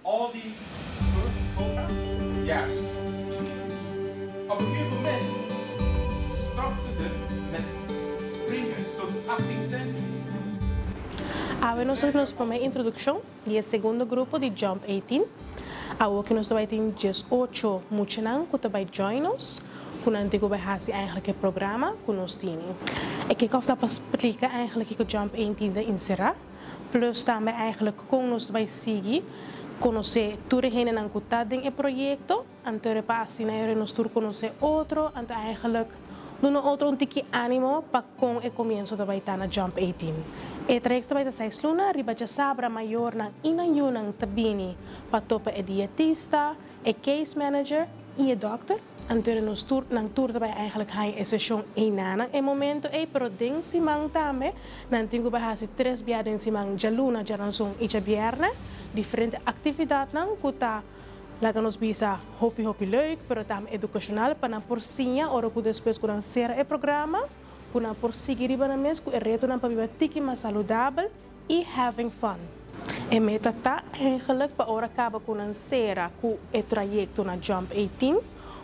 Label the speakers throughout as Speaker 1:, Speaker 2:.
Speaker 1: al die quota? Juist. Op een gegeven moment stopten ze met springen tot 18 centimeter.
Speaker 2: Nós nos primeira introdução e o segundo grupo de Jump 18. Aqui nós vai ter 18 muitos que vai join us, que nós temos eigenlijk het programa que nós temos. E que eu para explicar eigenlijk que o Jump 18 de inserar, plus também eigenlijk como nós vai seguir, conhecer tudo que nós está em projeto, antes para assim nós conhecer outro, então eigenlijk doen outro tique ânimo para com o começo da vai estar na Jump 18. E trajecto vai ter 6 lunas, riba já sabra maior ng inang tabini patopa e dietista, e case manager e e doctor. Anterior nos tour ng tour tabay eigenlijk hay e session e nanang e momento e pero ding simang tame nanting ba hasi 3 biadeng simang jaluna jaransong icha bierne diferente actividad nang kuta laga nos bisa hopi leuk pero tam educacional para por sinha ora ku después ku nang ser e programa kuna por seguir riba na mes ku e reto nang pabiba tiki mas saudável e having fun. E meta ta eigenlijk pa ora kaba ku nang sera ku e trajecto na Jump 18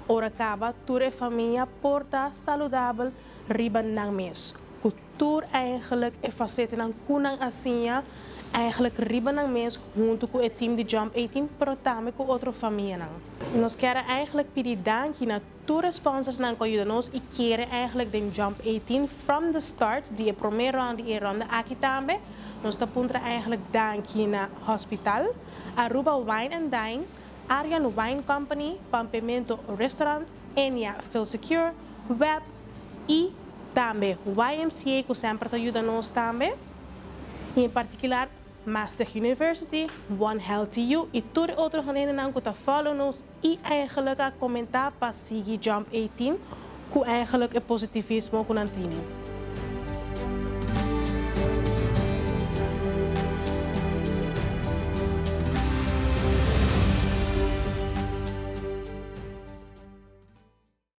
Speaker 2: ora acaba tour família porta saudável riba ng mes. Cultuur eigenlijk e facete ng kunang asinha eigenlijk riba ng mes junto com o team de Jump 18 pero também com outra família nang. Nós querem eigenlijk pedir dank na tour sponsors nang ajuda nos e querem eigenlijk den Jump 18 from the start die primeira round e ronde aqui também. Nós tá puntra eigenlijk dank na hospital, Aruba Wine and Dine, Aryan Wine Company, Pampamento Restaurant, Enya Feel Secure, Web e também YMCA que sempre ajuda nós também. E em particular Master University, One Healthy You e tudo outro generen que tá follow nos e eigenlijk a comentar para seguir Jump 18 que eigenlijk é positivismo que nós temos.